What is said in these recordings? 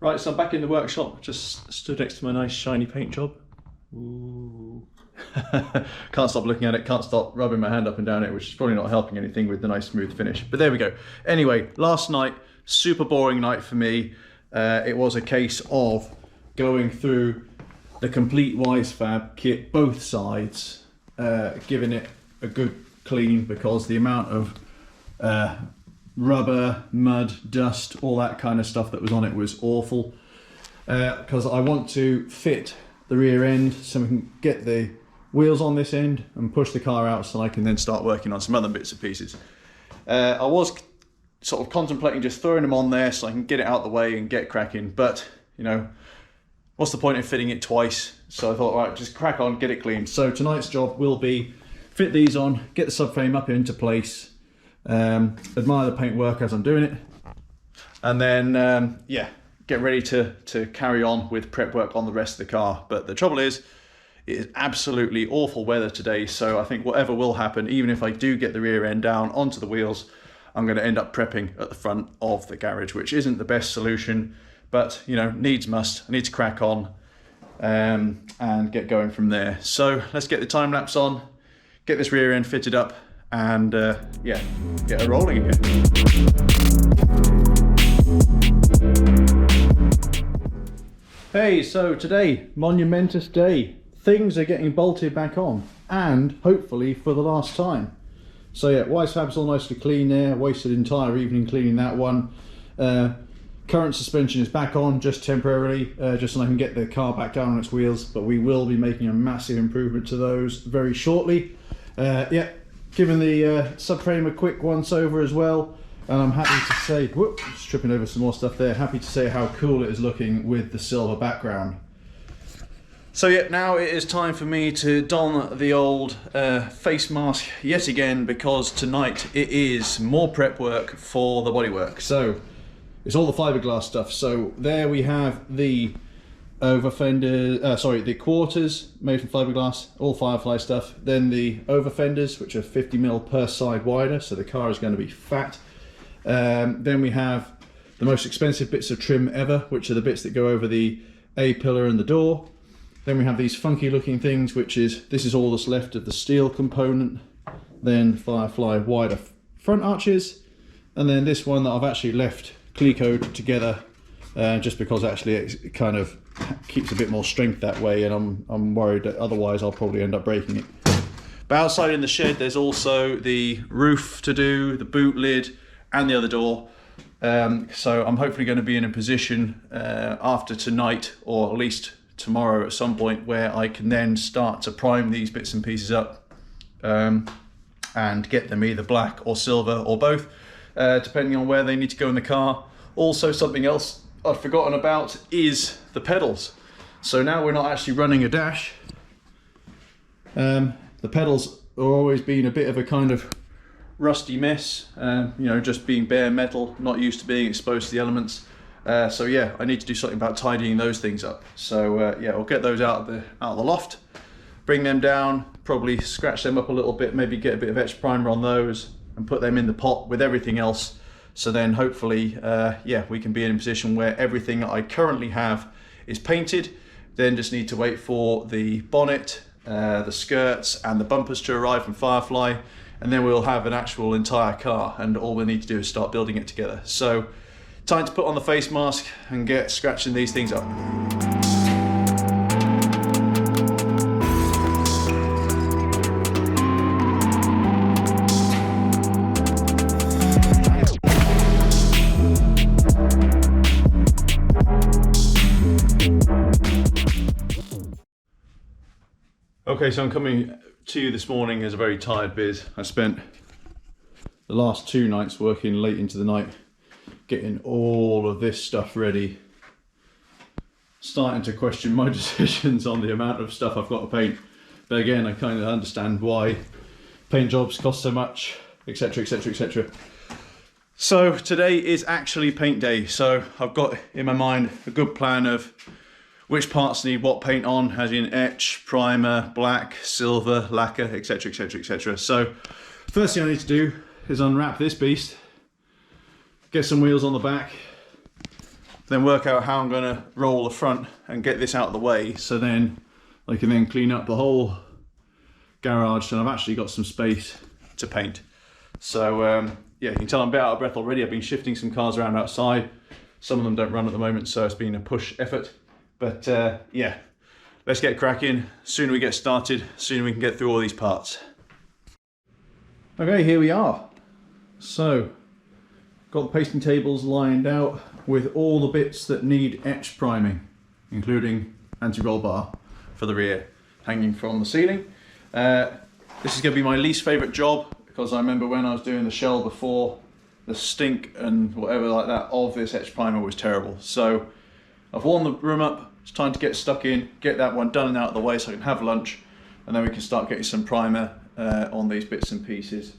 Right, so I'm back in the workshop, just stood next to my nice shiny paint job. Ooh. Can't stop looking at it, can't stop rubbing my hand up and down it, which is probably not helping anything with the nice smooth finish. But there we go. Anyway, last night, super boring night for me. It was a case of going through the complete Wisefab kit, both sides, giving it a good clean because the amount of rubber, mud, dust, all that kind of stuff that was on it was awful. Because I want to fit the rear end so we can get the wheels on this end and push the car out so I can then start working on some other bits and pieces. I was sort of contemplating just throwing them on there so I can get it out the way and get cracking, but you know, what's the point in fitting it twice? So I thought, all right, just crack on, get it cleaned. So tonight's job will be fit these on, get the subframe up into place, admire the paintwork as I'm doing it, and then yeah, get ready to carry on with prep work on the rest of the car. But the trouble is, it is absolutely awful weather today, so I think whatever will happen, even if I do get the rear end down onto the wheels, I'm going to end up prepping at the front of the garage, which isn't the best solution, but you know, needs must. I need to crack on and get going from there. So let's get the time lapse on, get this rear end fitted up, and yeah, get her rolling again. Hey, so today, monumentous day. Things are getting bolted back on, and hopefully for the last time. So yeah, Wisefab's all nicely clean there. Wasted entire evening cleaning that one. Current suspension is back on, just temporarily, just so I can get the car back down on its wheels, but we will be making a massive improvement to those very shortly. Yeah, giving the subframe a quick once over as well, and I'm happy to say, whoop, just tripping over some more stuff there, happy to say how cool it is looking with the silver background. So yeah, now it is time for me to don the old face mask yet again, because tonight it is more prep work for the bodywork. So it's all the fiberglass stuff. So there we have the over fender, sorry, the quarters made from fiberglass, all Firefly stuff. Then the over fenders, which are 50mm per side wider, so the car is going to be fat. Then we have the most expensive bits of trim ever, which are the bits that go over the A-pillar and the door. Then we have these funky looking things, which is, this is all that's left of the steel component. Then Firefly wider front arches. And then this one that I've actually left Clecoed together, just because actually it kind of keeps a bit more strength that way, and I'm worried that otherwise I'll probably end up breaking it. But outside in the shed, there's also the roof to do, the boot lid, and the other door. So I'm hopefully going to be in a position after tonight, or at least tomorrow at some point, where I can then start to prime these bits and pieces up and get them either black or silver or both, depending on where they need to go in the car. Also, something else I've forgotten about is the pedals. So now we're not actually running a dash. The pedals are always been a bit of a kind of rusty mess, you know, just being bare metal, not used to being exposed to the elements. So yeah, I need to do something about tidying those things up. So yeah, I'll get those out of the loft, bring them down, probably scratch them up a little bit, maybe get a bit of etch primer on those and put them in the pot with everything else. So then hopefully, yeah, we can be in a position where everything that I currently have is painted. Then just need to wait for the bonnet, the skirts and the bumpers to arrive from Firefly, and then we'll have an actual entire car, and all we need to do is start building it together. So time to put on the face mask and get scratching these things up. Okay, so I'm coming to you this morning as a very tired biz. I spent the last 2 nights working late into the night, getting all of this stuff ready, starting to question my decisions on the amount of stuff I've got to paint. But again, I kind of understand why paint jobs cost so much, etc, etc, etc. So today is actually paint day, so I've got in my mind a good plan of which parts need what paint on, as in etch, primer, black, silver, lacquer, etc, etc, etc. So first thing I need to do is unwrap this beast, get some wheels on the back, then work out how I'm going to roll the front and get this out of the way, so then I can then clean up the whole garage, and I've actually got some space to paint. So yeah, you can tell I'm a bit out of breath already. I've been shifting some cars around outside. Some of them don't run at the moment, so it's been a push effort. But yeah, let's get cracking. Sooner we get started, sooner we can get through all these parts. Okay, here we are. So, got the pasting tables lined out with all the bits that need etch priming, including anti-roll bar for the rear hanging from the ceiling. This is going to be my least favourite job, because I remember when I was doing the shell before, the stink and whatever like that of this etch primer was terrible. So I've warmed the room up, it's time to get stuck in, get that one done and out of the way so I can have lunch, and then we can start getting some primer on these bits and pieces.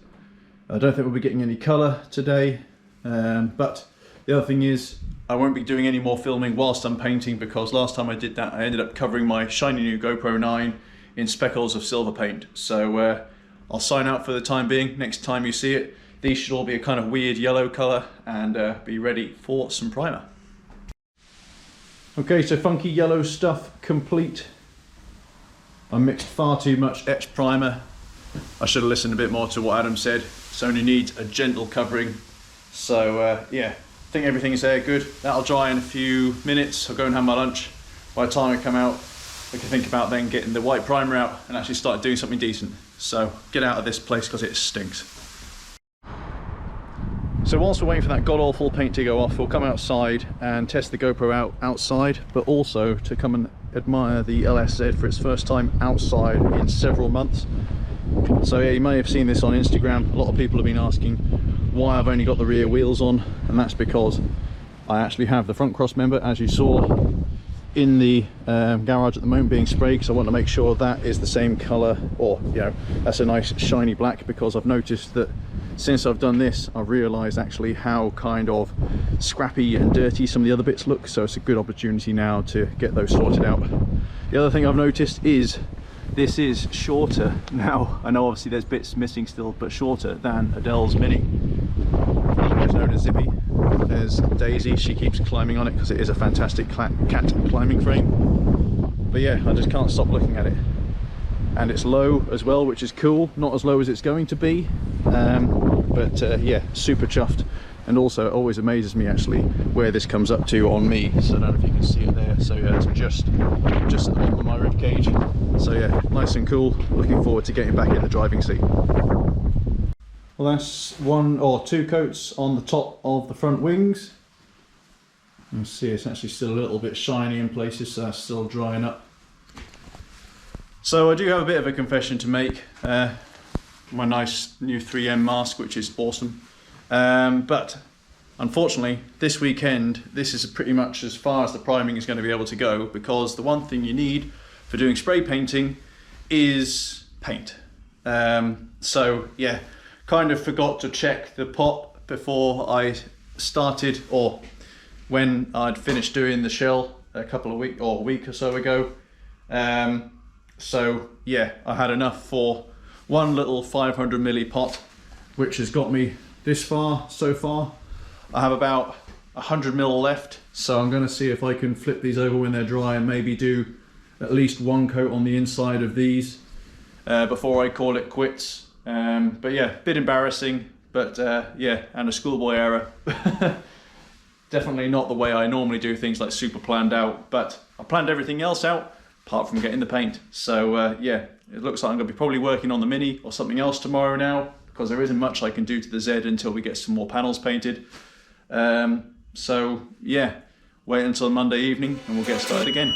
I don't think we'll be getting any colour today, but the other thing is I won't be doing any more filming whilst I'm painting, because last time I did that I ended up covering my shiny new GoPro 9 in speckles of silver paint. So I'll sign out for the time being. Next time you see it, these should all be a kind of weird yellow colour and be ready for some primer. Okay, so funky yellow stuff complete. I mixed far too much etched primer. I should have listened a bit more to what Adam said. It only needs a gentle covering. So yeah, I think everything's there good. That'll dry in a few minutes. I'll go and have my lunch. By the time I come out, I can think about then getting the white primer out and actually start doing something decent. So get out of this place because it stinks. So whilst we're waiting for that god-awful paint to go off, we'll come outside and test the GoPro out outside, but also to come and admire the LSZ for its first time outside in several months. So yeah, you may have seen this on Instagram. A lot of people have been asking why I've only got the rear wheels on, and that's because I actually have the front cross member, as you saw, in the garage at the moment being sprayed, because I want to make sure that is the same colour, or you know, that's a nice shiny black, because I've noticed that since I've done this I've realised actually how kind of scrappy and dirty some of the other bits look, so it's a good opportunity now to get those sorted out. The other thing I've noticed is this is shorter now. I know obviously there's bits missing still, but shorter than Adele's Mini, otherwise known as Zippy. There's Daisy, she keeps climbing on it because it is a fantastic cat climbing frame. But yeah, I just can't stop looking at it. And it's low as well, which is cool. Not as low as it's going to be, but yeah, super chuffed. And also it always amazes me actually where this comes up to on me. So I don't know if you can see it there. So yeah, it's just at the bottom of my rib cage. So yeah, nice and cool. Looking forward to getting back in the driving seat. Well, that's 1 or 2 coats on the top of the front wings. You can see it's actually still a little bit shiny in places, so that's still drying up. So I do have a bit of a confession to make. My nice new 3M mask, which is awesome. But unfortunately, this weekend, this is pretty much as far as the priming is going to be able to go, because the one thing you need for doing spray painting is paint. So yeah, kind of forgot to check the pot before I started, or when I'd finished doing the shell a week or so ago. So yeah, I had enough for one little 500 milli pot, which has got me this far so far. I have about 100 mil left, so I'm going to see if I can flip these over when they're dry and maybe do at least 1 coat on the inside of these before I call it quits. But yeah, bit embarrassing, but yeah, and a schoolboy error. Definitely not the way I normally do things, like super planned out, but I planned everything else out apart from getting the paint. So yeah, it looks like I'm going to be probably working on the Mini or something else tomorrow now, because there isn't much I can do to the Z until we get some more panels painted. So yeah, wait until Monday evening and we'll get started again.